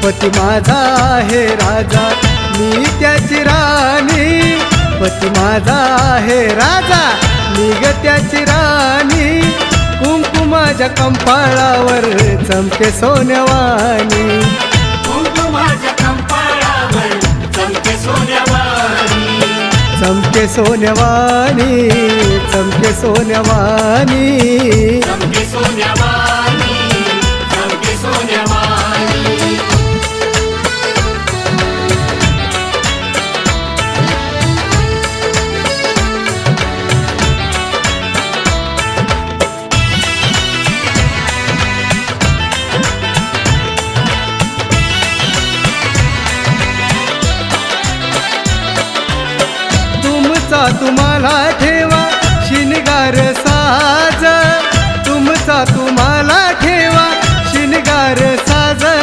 पती माझा आहे राजा मी त्याची राणी, पती माझा आहे राजा मी ग त्याची राणी, कुंकुमाच्या कंपाळावर चमके सोन्यावानी, कुंकुमाच्या कंपाळावर चमके सोन्यावानी, चमके सोन्यावानी, चमके सोन्यावानी, चमके सोन्यावानी, चमके सोन्यावानी. तुम्हाला ठेवा शिनगार साज, तुमचा